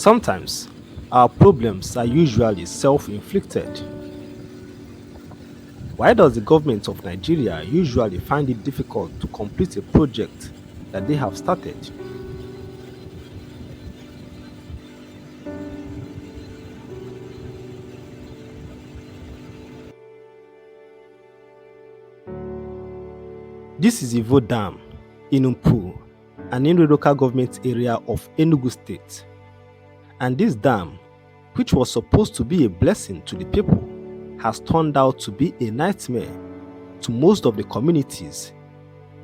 Sometimes, our problems are usually self inflicted. Why does the government of Nigeria usually find it difficult to complete a project that they have started? 'This is Ivo Dam in Mpu and Ishiagu local government area of Enugu state. And this dam, which was supposed to be a blessing to the people, has turned out to be a nightmare to most of the communities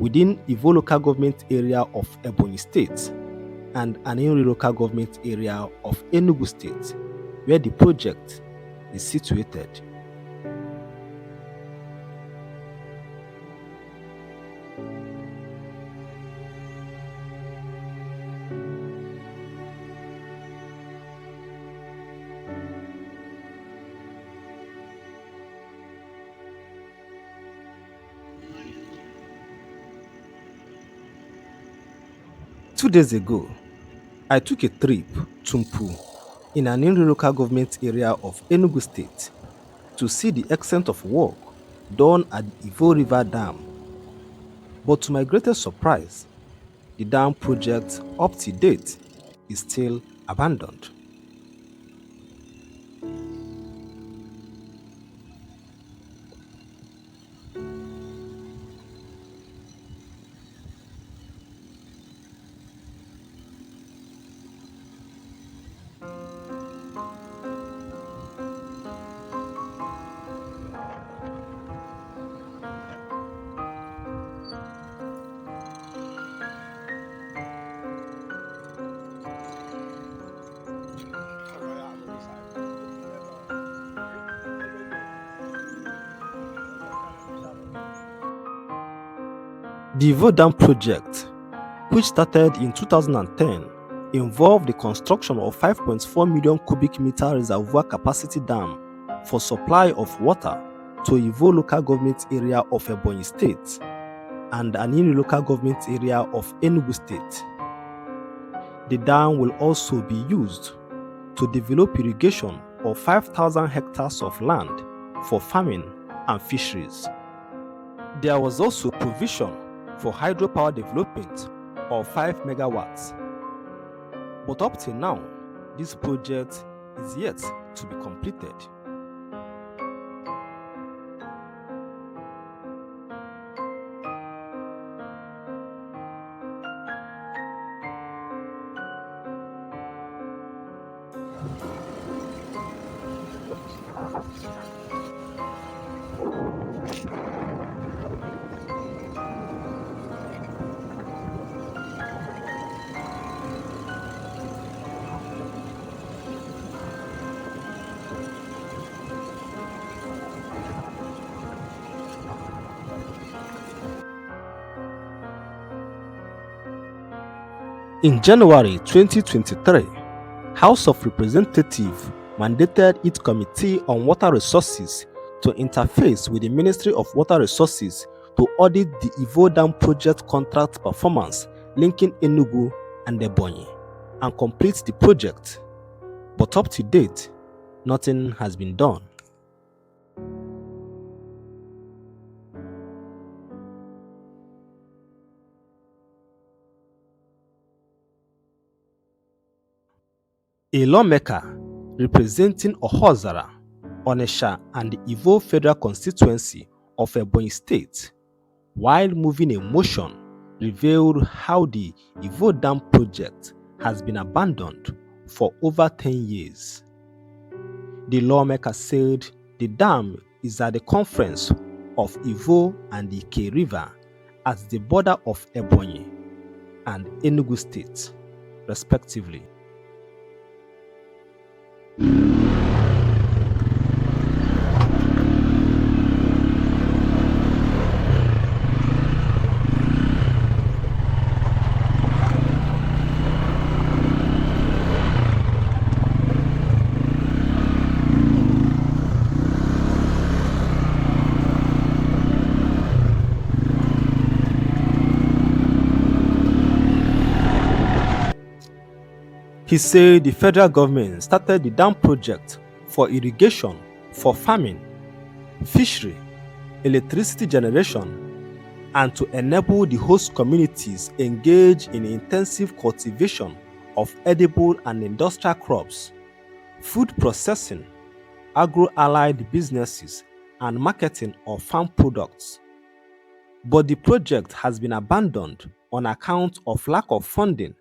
within Ivo local government area of Ebonyi state and Ishiagu local government area of Enugu state, where the project is situated. Two days ago, I took a trip to Mpu in an Ishiagu local government area of Enugu state to see the extent of work done at the Ivo River Dam. But to my greatest surprise, the dam project up to date is still abandoned. 'The Ivo Dam project, which started in 2010, involved the construction of 5.4 million cubic meter reservoir capacity dam for supply of water to Ivo local government area of Ebonyi state and Ishiagu local government area of Enugu state. The dam will also be used to develop irrigation of 5,000 hectares of land for farming and fisheries. There was also provision for hydropower development of 5 megawatts. But up till now, this project is yet to be completed. In January 2023, House of Representatives mandated its Committee on Water Resources to interface with the Ministry of Water Resources to audit the Ivo Dam project contract performance linking Enugu and Ebonyi and complete the project. But up to date, nothing has been done. A lawmaker representing Ohozara, Onitsha, and the Ivo Federal Constituency of Ebonyi State, while moving a motion, revealed how the Ivo Dam project has been abandoned for over 10 years. The lawmaker said the dam is at the confluence of Ivo and the Ike River at the border of Ebonyi and Enugu State, respectively. He said the federal government started the dam project for irrigation, for farming, fishery, electricity generation, and to enable the host communities engage in intensive cultivation of edible and industrial crops, food processing, agro-allied businesses, and marketing of farm products. But the project has been abandoned on account of lack of funding,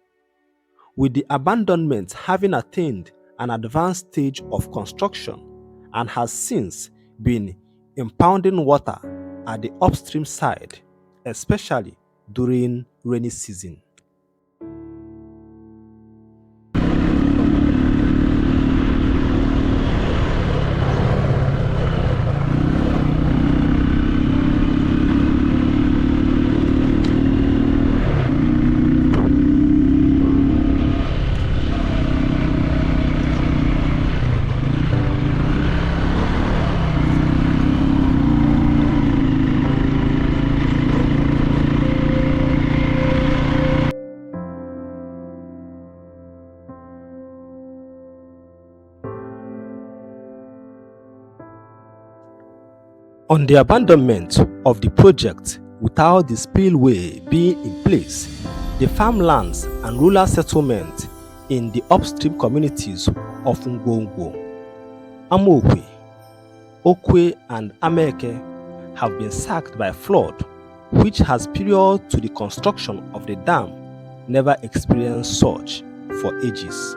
with the abandonment having attained an advanced stage of construction and has since been impounding water at the upstream side, especially during rainy season. On the abandonment of the project without the spillway being in place, the farmlands and rural settlements in the upstream communities of Ngwongwo, Amokwe, Okwe, and Ameke have been sacked by flood, which has period to the construction of the dam never experienced such for ages.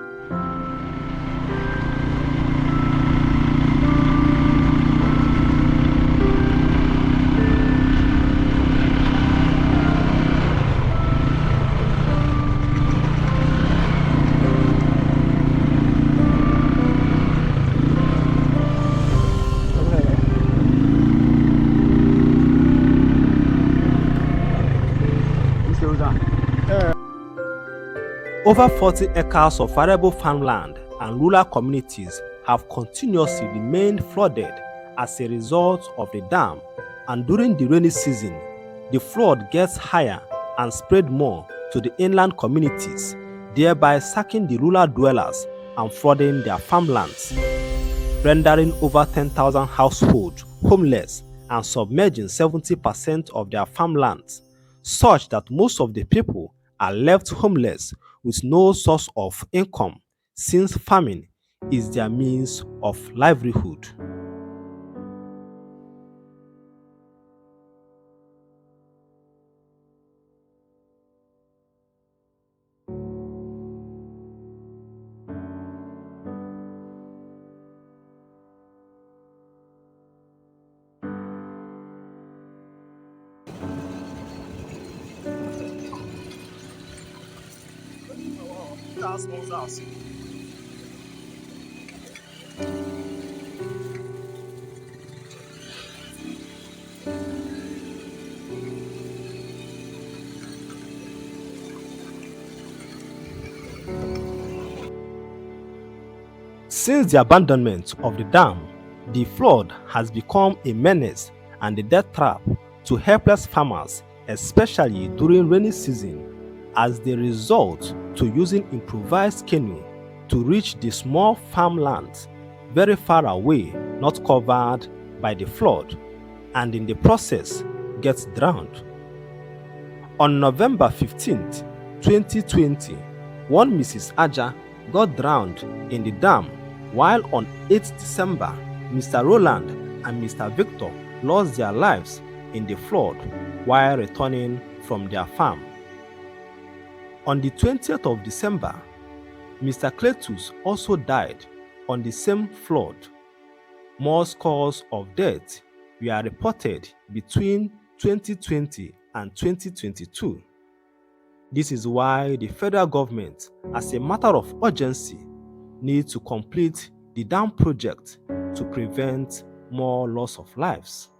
Over 40 acres of arable farmland and rural communities have continuously remained flooded as a result of the dam, and during the rainy season, the flood gets higher and spread more to the inland communities, thereby sacking the rural dwellers and flooding their farmlands, rendering over 10,000 households homeless and submerging 70% of their farmlands, such that most of the people are left homeless with no source of income, since farming is their means of livelihood. Since the abandonment of the dam, the flood has become a menace and a death trap to helpless farmers, especially during rainy season, as they resort to using improvised canoe to reach the small farmlands very far away not covered by the flood, and in the process gets drowned. On November 15th, 2020, one Mrs. Aja got drowned in the dam, while on 8th December, Mr. Roland and Mr. Victor lost their lives in the flood while returning from their farm. On the 20th of December, Mr. Cletus also died on the same flood. More scores of deaths were reported between 2020 and 2022. This is why the federal government, as a matter of urgency, needs to complete the dam project to prevent more loss of lives.